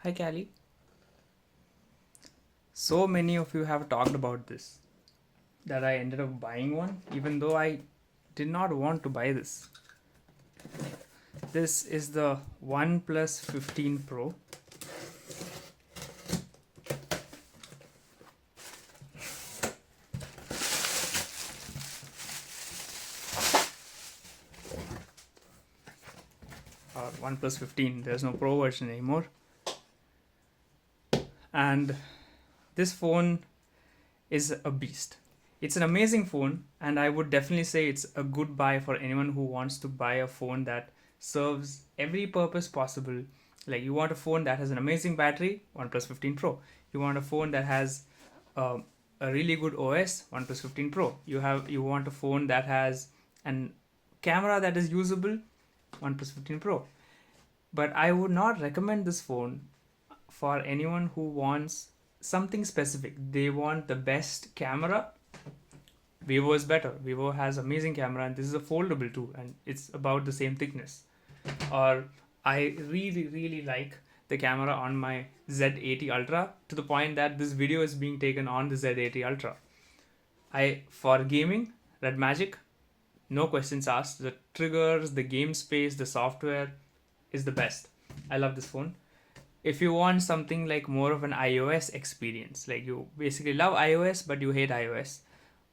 Hi, Callie. So many of you have talked about this that I ended up buying one, even though I did not want to buy this. This is the OnePlus 15 Pro. Or OnePlus 15, there's no Pro version anymore. And this phone is a beast. It's an amazing phone, and I would definitely say it's a good buy for anyone who wants to buy a phone that serves every purpose possible. Like, you want a phone that has an amazing battery, OnePlus 15 Pro. You want a phone that has a really good OS, OnePlus 15 Pro. You want a phone that has an camera that is usable, OnePlus 15 Pro. But I would not recommend this phone for anyone who wants something specific. They want the best camera. Vivo is better. Vivo has amazing camera, and this is a foldable too, and it's about the same thickness. Or I really like the camera on my Z80 Ultra, to the point that this video is being taken on the Z80 Ultra. For gaming, RedMagic, no questions asked. The triggers, the game space, the software is the best. I love this phone. If you want something like more of an iOS experience, like you basically love iOS but you hate iOS,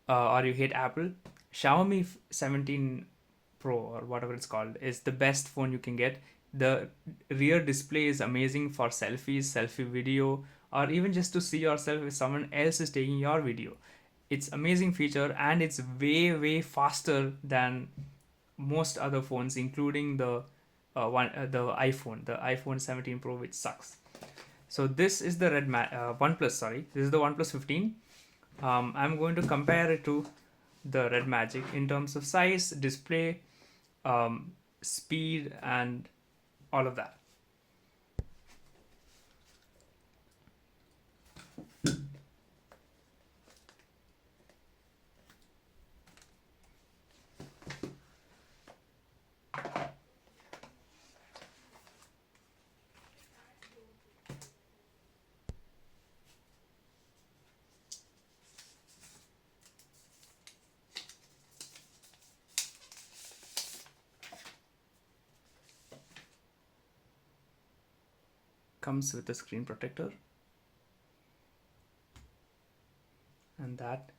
or you hate Apple, Xiaomi 17 Pro or whatever it's called is the best phone you can get. The rear display is amazing for selfies, selfie video, or even just to see yourself if someone else is taking your video. It's amazing feature, and it's way faster than most other phones, including the iPhone 17 Pro, which sucks. So this is the OnePlus. Sorry, this is the OnePlus 15. I'm going to compare it to the RedMagic in terms of size, display, speed, and all of that. Comes with a screen protector, and that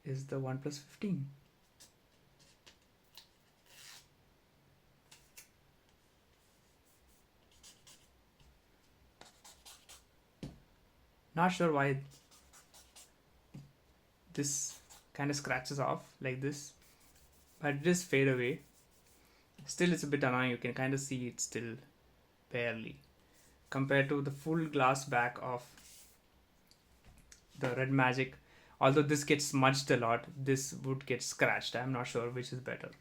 is the OnePlus 15. Not sure why this kind of scratches off like this, but it just fade away. Still, it's a bit annoying. You can kind of see it still barely compared to the full glass back of the RedMagic. Although this gets smudged a lot, this would get scratched. I'm not sure which is better.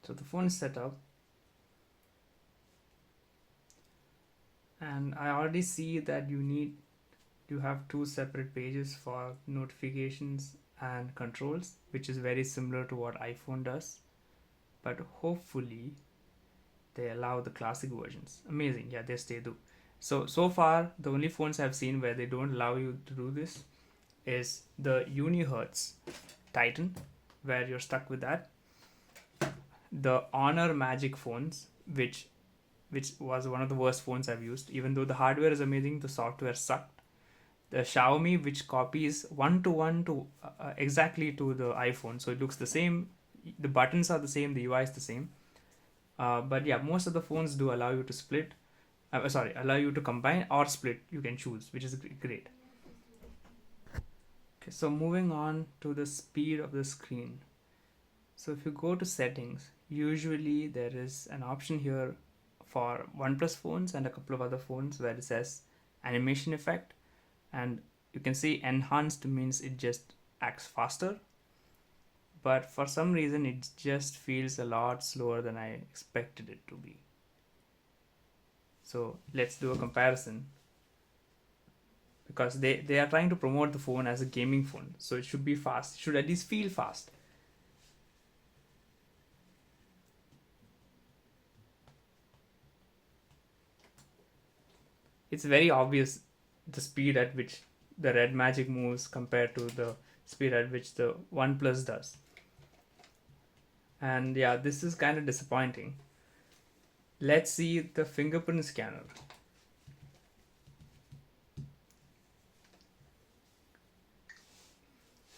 So the phone is set up, and I already see that you have two separate pages for notifications and controls, which is very similar to what iPhone does, but hopefully they allow the classic versions. Amazing. Yeah, yes, they do. So far the only phones I've seen where they don't allow you to do this is the Unihertz Titan, where you're stuck with that. The Honor Magic phones, which was one of the worst phones I've used. Even though the hardware is amazing, the software sucked. The Xiaomi, which copies one to one to exactly to the iPhone, so it looks the same. The buttons are the same. The UI is the same. But yeah, most of the phones do allow you to split. Allow you to combine or split. You can choose, which is great. Okay, so moving on to the speed of the screen. So if you go to settings, usually there is an option here for OnePlus phones and a couple of other phones where it says animation effect, and you can see enhanced means it just acts faster, but for some reason it just feels a lot slower than I expected it to be. So let's do a comparison, because they are trying to promote the phone as a gaming phone, so it should be fast. It should at least feel fast. It's very obvious the speed at which the RedMagic moves compared to the speed at which the OnePlus does. And yeah, this is kind of disappointing. Let's see the fingerprint scanner.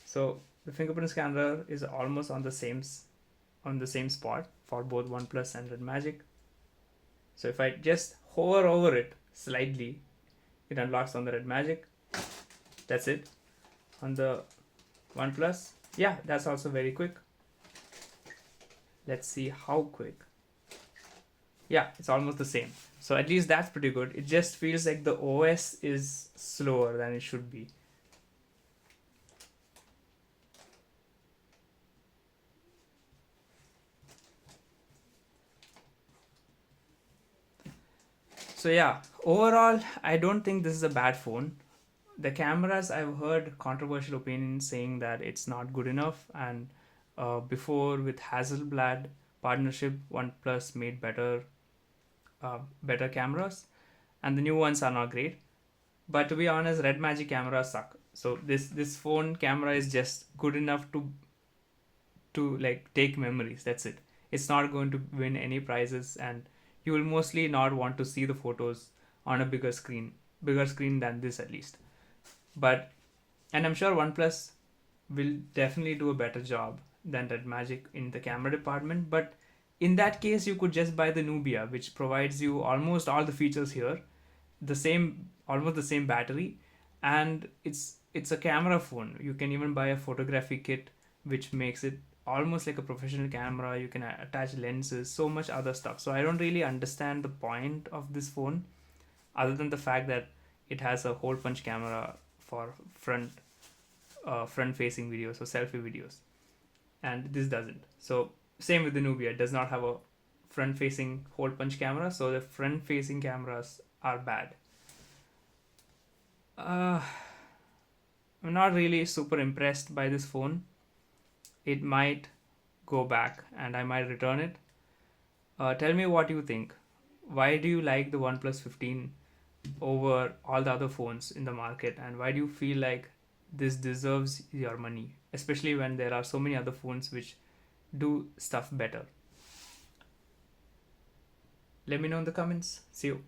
So the fingerprint scanner is almost on the same spot for both OnePlus and RedMagic. So if I just hover over it slightly, it unlocks on the RedMagic. That's it. On the OnePlus, yeah, that's also very quick. Let's see how quick. Yeah, it's almost the same. So at least that's pretty good. It just feels like the OS is slower than it should be. So yeah, overall, I don't think this is a bad phone. The cameras, I've heard controversial opinions saying that it's not good enough, and before with Hasselblad partnership, OnePlus made better cameras, and the new ones are not great. But to be honest, RedMagic cameras suck. So this phone camera is just good enough to like take memories. That's it. It's not going to win any prizes, and you will mostly not want to see the photos on a bigger screen than this at least. And I'm sure OnePlus will definitely do a better job than RedMagic in the camera department. But in that case, you could just buy the Nubia, which provides you almost all the features here, almost the same battery, and it's a camera phone. You can even buy a photography kit, which makes it almost like a professional camera. You can attach lenses, so much other stuff. So I don't really understand the point of this phone, other than the fact that it has a hole punch camera for front facing videos or selfie videos, and this doesn't. So same with the Nubia, it does not have a front facing hole punch camera, so the front facing cameras are bad. I'm not really super impressed by this phone. It might go back and I might return it. Tell me what you think. Why do you like the OnePlus 15 over all the other phones in the market, and why do you feel like this deserves your money, especially when there are so many other phones which do stuff better? Let me know in the comments. See you.